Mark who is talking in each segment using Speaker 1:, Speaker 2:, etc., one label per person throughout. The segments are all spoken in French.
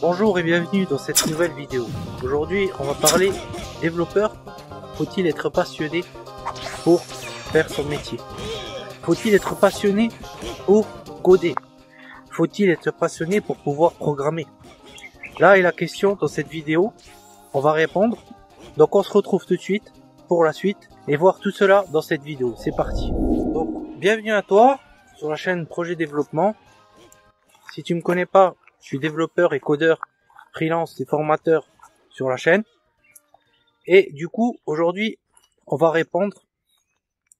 Speaker 1: Bonjour et bienvenue dans cette nouvelle vidéo. Aujourd'hui, on va parler développeur. Faut-il être passionné pour faire son métier? Faut-il être passionné pour coder? Faut-il être passionné pour pouvoir programmer? Là est la question dans cette vidéo. On va répondre. Donc on se retrouve tout de suite pour la suite et voir tout cela dans cette vidéo. C'est parti. Donc bienvenue à toi sur la chaîne Projet Développement. Si tu me connais pas, je suis développeur et codeur freelance et formateur sur la chaîne. Et du coup, aujourd'hui, on va répondre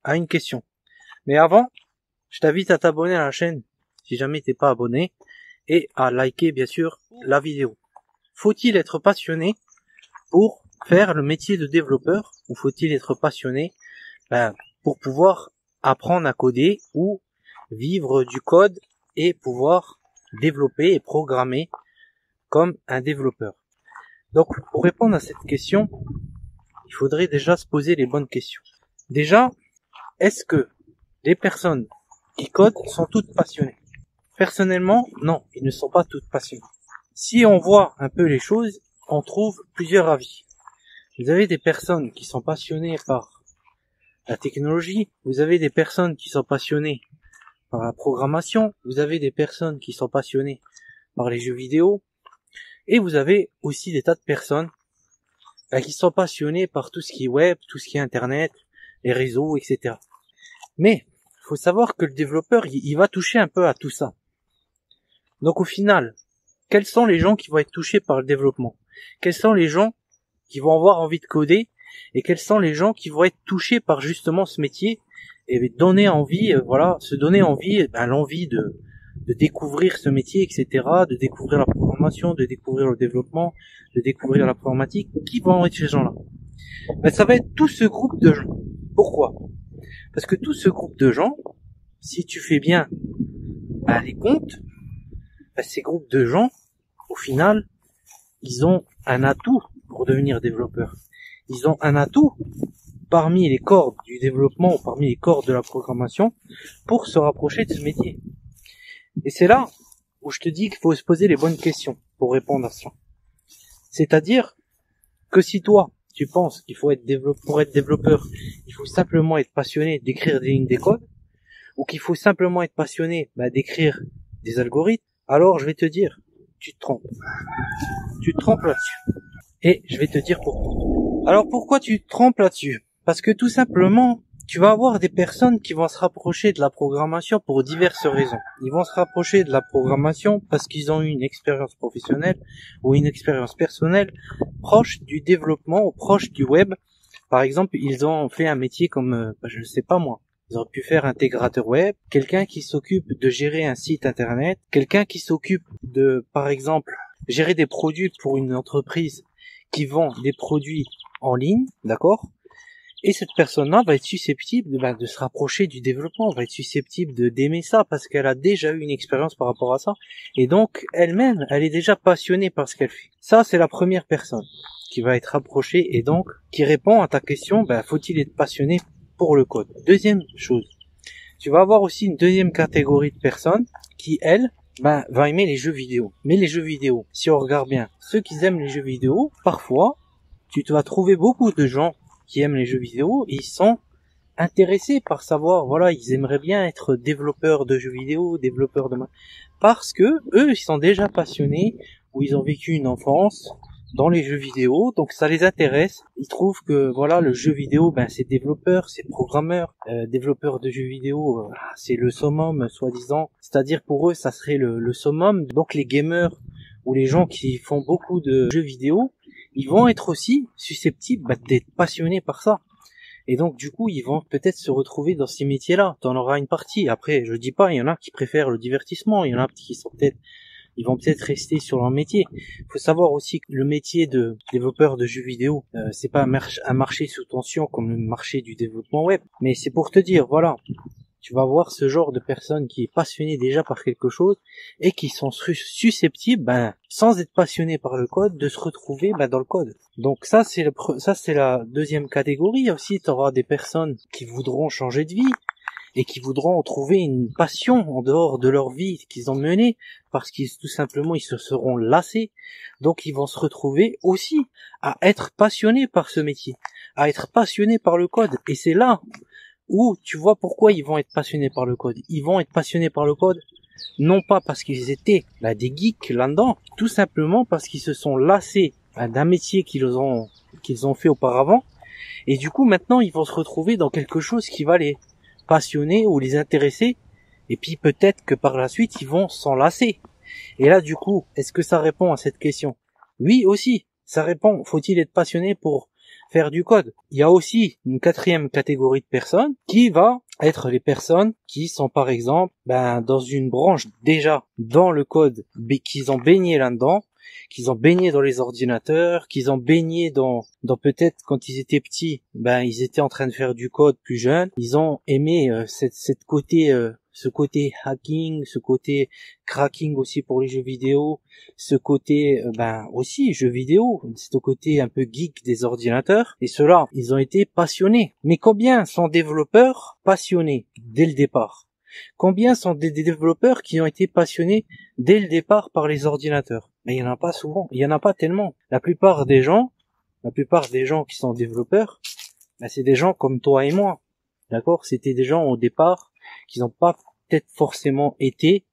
Speaker 1: à une question. Mais avant, je t'invite à t'abonner à la chaîne si jamais t'es pas abonné et à liker bien sûr la vidéo. Faut-il être passionné pour faire le métier de développeur ou faut-il être passionné pour pouvoir apprendre à coder ou vivre du code et pouvoir développer et programmer comme un développeur? Donc, pour répondre à cette question, il faudrait déjà se poser les bonnes questions. Déjà, est-ce que les personnes qui codent sont toutes passionnées? Personnellement, non, ils ne sont pas toutes passionnées. Si on voit un peu les choses, on trouve plusieurs avis. Vous avez des personnes qui sont passionnées par la technologie, vous avez des personnes qui sont passionnées par la programmation, vous avez des personnes qui sont passionnées par les jeux vidéo, et vous avez aussi des tas de personnes qui sont passionnées par tout ce qui est web, tout ce qui est internet, les réseaux, etc. Mais il faut savoir que le développeur, il va toucher un peu à tout ça. Donc au final, quels sont les gens qui vont être touchés par le développement? Quels sont les gens qui vont avoir envie de coder? Et quels sont les gens qui vont être touchés par justement ce métier et donner envie, se donner envie, l'envie de découvrir ce métier, etc., de découvrir la programmation, de découvrir le développement, de découvrir l'informatique? Qui vont être ces gens-là? Ça va être tout ce groupe de gens. Pourquoi? Parce que tout ce groupe de gens, si tu fais bien les comptes, ces groupes de gens, au final, ils ont un atout pour devenir développeurs. Ils ont un atout parmi les cordes du développement, parmi les cordes de la programmation, pour se rapprocher de ce métier. Et c'est là où je te dis qu'il faut se poser les bonnes questions pour répondre à cela. C'est-à-dire que si toi, tu penses qu'il faut être pour être développeur, il faut simplement être passionné d'écrire des lignes de code, ou qu'il faut simplement être passionné d'écrire des algorithmes, alors je vais te dire, tu te trompes. Tu te trompes là-dessus. Et je vais te dire pourquoi. Alors pourquoi tu te trompes là-dessus? Parce que tout simplement, tu vas avoir des personnes qui vont se rapprocher de la programmation pour diverses raisons. Ils vont se rapprocher de la programmation parce qu'ils ont eu une expérience professionnelle ou une expérience personnelle proche du développement ou proche du web. Par exemple, ils ont fait un métier comme, je ne sais pas moi, ils auraient pu faire intégrateur web, quelqu'un qui s'occupe de gérer un site internet, quelqu'un qui s'occupe de, par exemple, gérer des produits pour une entreprise qui vend des produits en ligne, d'accord? Et cette personne-là va être susceptible de se rapprocher du développement, va être susceptible d'aimer ça parce qu'elle a déjà eu une expérience par rapport à ça. Et donc, elle-même, elle est déjà passionnée par ce qu'elle fait. Ça, c'est la première personne qui va être rapprochée et donc qui répond à ta question, faut-il être passionné pour le code? Deuxième chose, tu vas avoir aussi une deuxième catégorie de personnes qui, elles, va aimer les jeux vidéo. Mais les jeux vidéo, si on regarde bien, ceux qui aiment les jeux vidéo, parfois, tu vas trouver beaucoup de gens qui aiment les jeux vidéo et ils sont intéressés par savoir, ils aimeraient bien être développeurs de jeux vidéo, parce que eux, ils sont déjà passionnés ou ils ont vécu une enfance dans les jeux vidéo, donc ça les intéresse. Ils trouvent que le jeu vidéo, c'est développeur, c'est programmeur, développeur de jeux vidéo, c'est le summum, soi-disant. C'est-à-dire pour eux, ça serait le summum. Donc les gamers ou les gens qui font beaucoup de jeux vidéo, ils vont être aussi susceptibles d'être passionnés par ça. Et donc du coup, ils vont peut-être se retrouver dans ces métiers-là. T'en auras une partie. Après, je dis pas, il y en a qui préfèrent le divertissement, il y en a qui sont ils vont peut-être rester sur leur métier. Il faut savoir aussi que le métier de développeur de jeux vidéo, c'est pas un marché sous tension comme le marché du développement web. Mais c'est pour te dire, tu vas voir ce genre de personne qui est passionné déjà par quelque chose et qui sont susceptibles, sans être passionné par le code, de se retrouver dans le code. Donc ça c'est la deuxième catégorie. Aussi, tu auras des personnes qui voudront changer de vie et qui voudront trouver une passion en dehors de leur vie qu'ils ont menée, parce qu'ils tout simplement ils se seront lassés. Donc ils vont se retrouver aussi à être passionnés par ce métier, à être passionnés par le code. Et c'est là où tu vois pourquoi ils vont être passionnés par le code. Ils vont être passionnés par le code non pas parce qu'ils étaient des geeks là-dedans, tout simplement parce qu'ils se sont lassés d'un métier qu'ils ont fait auparavant. Et du coup, maintenant, ils vont se retrouver dans quelque chose qui va les passionner ou les intéresser. Et puis, peut-être que par la suite, ils vont s'en lasser. Et là, du coup, est-ce que ça répond à cette question? Oui, aussi. Ça répond. Faut-il être passionné pour faire du code? Il y a aussi une quatrième catégorie de personnes qui va être les personnes qui sont, par exemple, dans une branche déjà dans le code, mais qu'ils ont baigné là-dedans, qu'ils ont baigné dans les ordinateurs, qu'ils ont baigné dans peut-être quand ils étaient petits, ils étaient en train de faire du code plus jeune, ils ont aimé ce côté hacking, ce côté cracking aussi pour les jeux vidéo, ce côté aussi jeux vidéo, ce côté un peu geek des ordinateurs, et ceux-là, ils ont été passionnés. Mais combien sont développeurs passionnés dès le départ? Combien sont des développeurs qui ont été passionnés dès le départ par les ordinateurs? Mais il y en a pas souvent, il y en a pas tellement. La plupart des gens qui sont développeurs, c'est des gens comme toi et moi. D'accord? C'était des gens au départ qui n'ont pas peut-être forcément été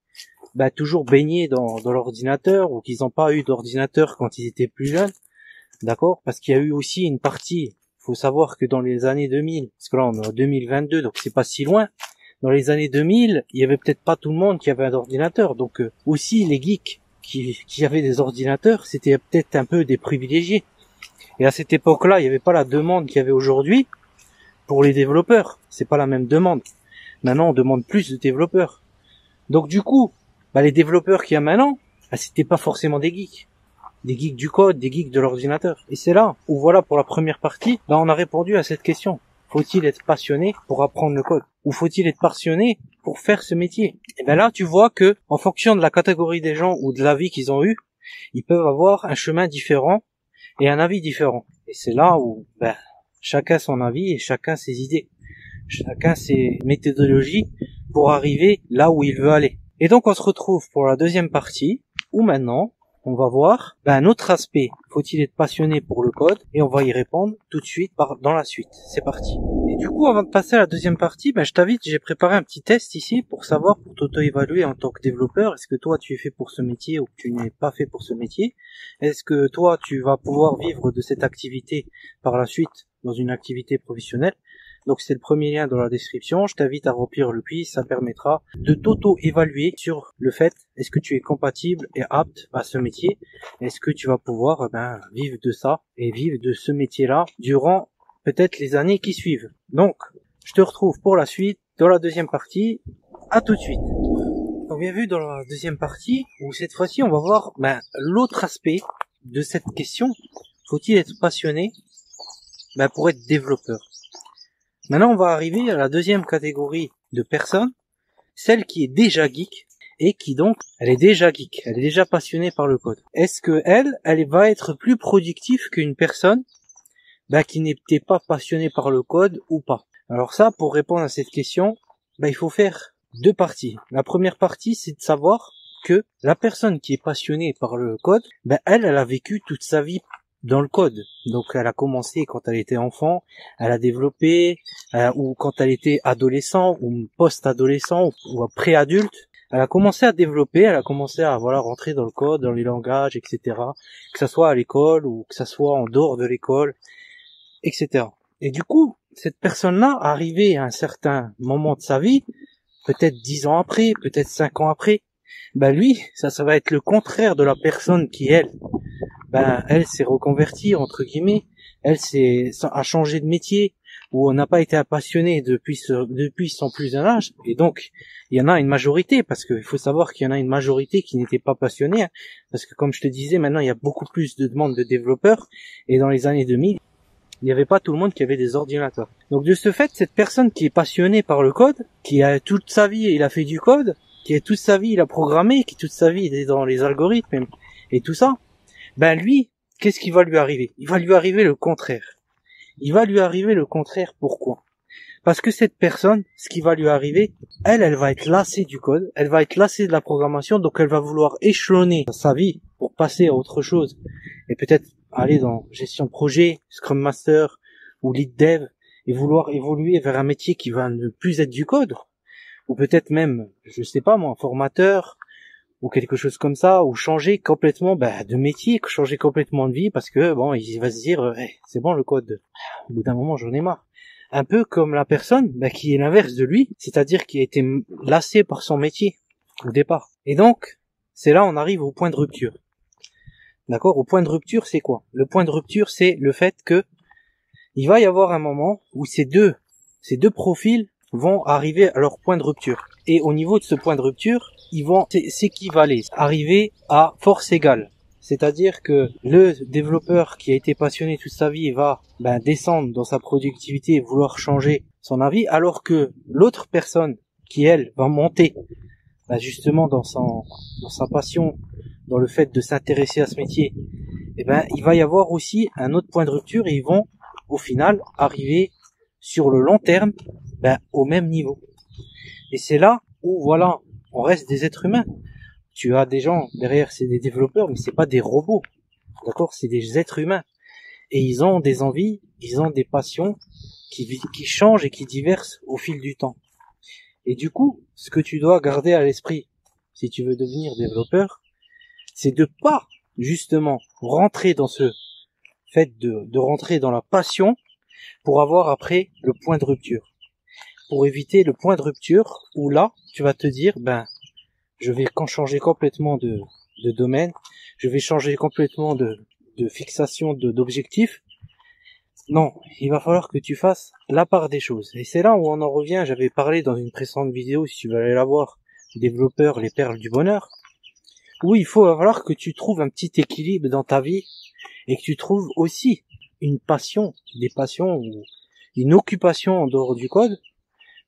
Speaker 1: toujours baignés dans l'ordinateur, ou qu'ils n'ont pas eu d'ordinateur quand ils étaient plus jeunes. D'accord? Parce qu'il y a eu aussi une partie, faut savoir que dans les années 2000, parce que là on est en 2022, donc c'est pas si loin. Dans les années 2000, il y avait peut-être pas tout le monde qui avait un ordinateur. Donc aussi les geeks qui avaient des ordinateurs, c'était peut-être un peu des privilégiés. Et à cette époque-là, il n'y avait pas la demande qu'il y avait aujourd'hui pour les développeurs. C'est pas la même demande. Maintenant, on demande plus de développeurs. Donc du coup, les développeurs qu'il y a maintenant, c'était pas forcément des geeks du code, des geeks de l'ordinateur. Et c'est là où voilà, pour la première partie, on a répondu à cette question. Faut-il être passionné pour apprendre le code? Ou faut-il être passionné pour faire ce métier? Et là, tu vois que, en fonction de la catégorie des gens ou de la vie qu'ils ont eu, ils peuvent avoir un chemin différent et un avis différent. Et c'est là où, chacun son avis et chacun ses idées. Chacun ses méthodologies pour arriver là où il veut aller. Et donc, on se retrouve pour la deuxième partie, où maintenant, on va voir un autre aspect. Faut-il être passionné pour le code? Et on va y répondre tout de suite dans la suite. C'est parti. Et du coup, avant de passer à la deuxième partie, je t'invite, j'ai préparé un petit test ici pour savoir, pour t'auto-évaluer en tant que développeur. Est-ce que toi, tu es fait pour ce métier ou que tu n'es pas fait pour ce métier? Est-ce que toi, tu vas pouvoir vivre de cette activité par la suite dans une activité professionnelle? Donc c'est le premier lien dans la description, je t'invite à remplir le quiz, ça permettra de t'auto-évaluer sur le fait, est-ce que tu es compatible et apte à ce métier, est-ce que tu vas pouvoir vivre de ça et vivre de ce métier-là durant peut-être les années qui suivent. Donc, je te retrouve pour la suite dans la deuxième partie, à tout de suite. Donc bien vu dans la deuxième partie, où cette fois-ci on va voir l'autre aspect de cette question, faut-il être passionné pour être développeur? Maintenant, on va arriver à la deuxième catégorie de personnes, celle qui est déjà geek, et qui donc, elle est déjà geek, elle est déjà passionnée par le code. Est-ce que elle va être plus productive qu'une personne qui n'était pas passionnée par le code ou pas? Alors ça, pour répondre à cette question, il faut faire deux parties. La première partie, c'est de savoir que la personne qui est passionnée par le code, elle a vécu toute sa vie dans le code. Donc elle a commencé quand elle était enfant, elle a développé, ou quand elle était adolescent, ou post-adolescent, ou pré-adulte, elle a commencé à développer, elle a commencé à rentrer dans le code, dans les langages, etc. Que ça soit à l'école, ou que ça soit en dehors de l'école, etc. Et du coup, cette personne-là, arrivée à un certain moment de sa vie, peut-être 10 ans après, peut-être 5 ans après, lui, ça va être le contraire de la personne qui, elle s'est reconvertie, entre guillemets, a changé de métier, ou on n'a pas été passionné depuis son plus jeune âge, et donc, il y en a une majorité, parce qu'il faut savoir qu'il y en a une majorité qui n'était pas passionnée, parce que comme je te disais, maintenant il y a beaucoup plus de demandes de développeurs, et dans les années 2000, il n'y avait pas tout le monde qui avait des ordinateurs. Donc de ce fait, cette personne qui est passionnée par le code, qui a toute sa vie, il a fait du code, qui a toute sa vie, il a programmé, qui toute sa vie, il est dans les algorithmes, et tout ça, lui, qu'est-ce qui va lui arriver? Il va lui arriver le contraire. Il va lui arriver le contraire, pourquoi? Parce que cette personne, ce qui va lui arriver, elle va être lassée du code, elle va être lassée de la programmation, donc elle va vouloir échelonner sa vie pour passer à autre chose. Et peut-être aller dans gestion de projet, Scrum Master ou Lead Dev, et vouloir évoluer vers un métier qui va ne plus être du code. Ou peut-être même, je sais pas moi, formateur, ou quelque chose comme ça, ou changer complètement de métier, changer complètement de vie, parce que bon, il va se dire, c'est bon le code, au bout d'un moment j'en ai marre. Un peu comme la personne qui est l'inverse de lui, c'est-à-dire qui a été lassé par son métier au départ. Et donc, c'est là on arrive au point de rupture. D'accord? Au point de rupture, c'est quoi? Le point de rupture, c'est le fait que il va y avoir un moment où ces deux profils vont arriver à leur point de rupture. Et au niveau de ce point de rupture, ils vont s'équivaler, arriver à force égale. C'est-à-dire que le développeur qui a été passionné toute sa vie va descendre dans sa productivité et vouloir changer son avis, alors que l'autre personne qui, elle, va monter justement dans sa passion, dans le fait de s'intéresser à ce métier, il va y avoir aussi un autre point de rupture et ils vont, au final, arriver sur le long terme au même niveau. Et c'est là où, voilà, on reste des êtres humains. Tu as des gens derrière, c'est des développeurs, mais c'est pas des robots, d'accord? C'est des êtres humains et ils ont des envies, ils ont des passions qui changent et qui diversent au fil du temps. Et du coup, ce que tu dois garder à l'esprit, si tu veux devenir développeur, c'est de pas justement rentrer dans ce fait de rentrer dans la passion pour avoir après le point de rupture, pour éviter le point de rupture où là, tu vas te dire je vais changer complètement de domaine, je vais changer complètement de fixation d'objectifs. Non, il va falloir que tu fasses la part des choses. Et c'est là où on en revient, j'avais parlé dans une précédente vidéo, si tu veux aller la voir, développeur, les perles du bonheur, où il va falloir que tu trouves un petit équilibre dans ta vie et que tu trouves aussi une passion, des passions ou une occupation en dehors du code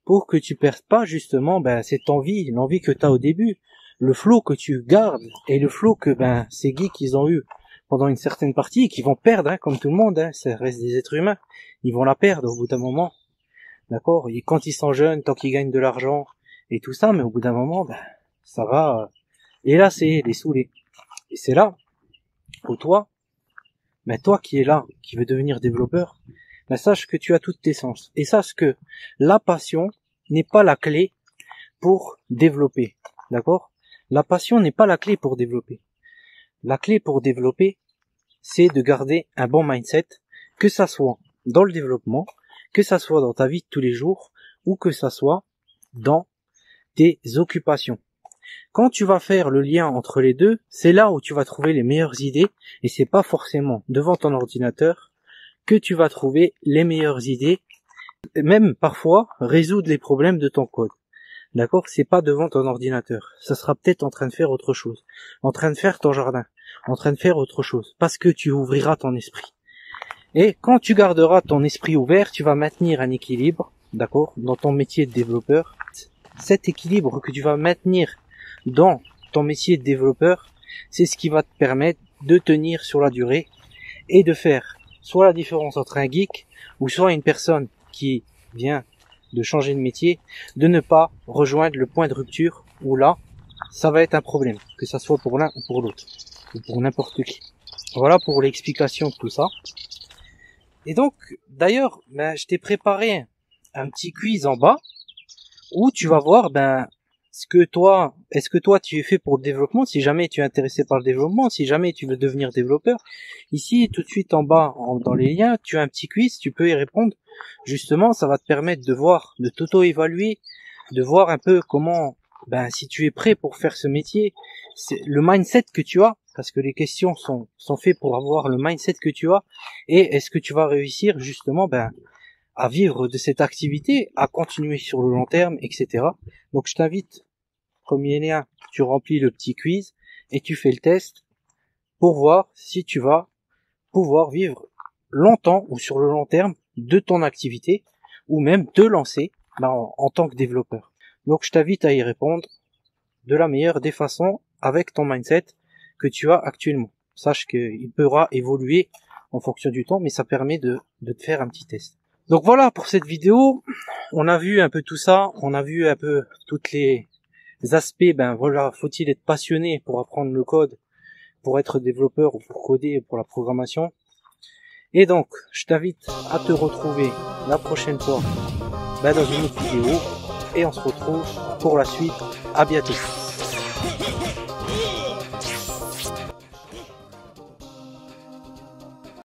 Speaker 1: pour que tu perdes pas justement cette envie, l'envie que tu as au début, le flow que tu gardes et le flow que ces geeks ils ont eu pendant une certaine partie et qui vont perdre comme tout le monde, ça reste des êtres humains, ils vont la perdre au bout d'un moment. D'accord? Et quand ils sont jeunes, tant qu'ils gagnent de l'argent et tout ça, mais au bout d'un moment ça va les lasser, les saouler. Et c'est là où toi qui es là, qui veux devenir développeur, sache que tu as toutes tes chances. Et sache que la passion n'est pas la clé pour développer. D'accord? La passion n'est pas la clé pour développer. La clé pour développer, c'est de garder un bon mindset, que ça soit dans le développement, que ça soit dans ta vie de tous les jours, ou que ça soit dans tes occupations. Quand tu vas faire le lien entre les deux, c'est là où tu vas trouver les meilleures idées, et c'est pas forcément devant ton ordinateur que tu vas trouver les meilleures idées, même parfois résoudre les problèmes de ton code. D'accord? C'est pas devant ton ordinateur. Ça sera peut-être en train de faire autre chose. En train de faire ton jardin. En train de faire autre chose. Parce que tu ouvriras ton esprit. Et quand tu garderas ton esprit ouvert, tu vas maintenir un équilibre, d'accord, dans ton métier de développeur. Cet équilibre que tu vas maintenir dans ton métier de développeur, c'est ce qui va te permettre de tenir sur la durée et de faire soit la différence entre un geek ou soit une personne qui vient de changer de métier, de ne pas rejoindre le point de rupture où là, ça va être un problème, que ça soit pour l'un ou pour l'autre, ou pour n'importe qui. Voilà pour l'explication de tout ça. Et donc, d'ailleurs, je t'ai préparé un petit quiz en bas où tu vas voir est-ce que toi tu es fait pour le développement, si jamais tu es intéressé par le développement, si jamais tu veux devenir développeur. Ici, tout de suite en bas, dans les liens, tu as un petit quiz, tu peux y répondre. Justement, ça va te permettre de voir, de t'auto-évaluer, de voir un peu comment, si tu es prêt pour faire ce métier, c'est le mindset que tu as, parce que les questions sont faites pour avoir le mindset que tu as, et est-ce que tu vas réussir justement, à vivre de cette activité, à continuer sur le long terme, etc. Donc je t'invite, comme il est là, tu remplis le petit quiz et tu fais le test pour voir si tu vas pouvoir vivre longtemps ou sur le long terme de ton activité ou même te lancer en tant que développeur. Donc je t'invite à y répondre de la meilleure des façons avec ton mindset que tu as actuellement. Sache qu'il pourra évoluer en fonction du temps, mais ça permet de te faire un petit test. Donc voilà pour cette vidéo. On a vu un peu tout ça, on a vu un peu toutes les aspects. Ben voilà, faut-il être passionné pour apprendre le code, pour être développeur ou pour coder, pour la programmation. Et donc, je t'invite à te retrouver la prochaine fois dans une autre vidéo. Et on se retrouve pour la suite. À bientôt.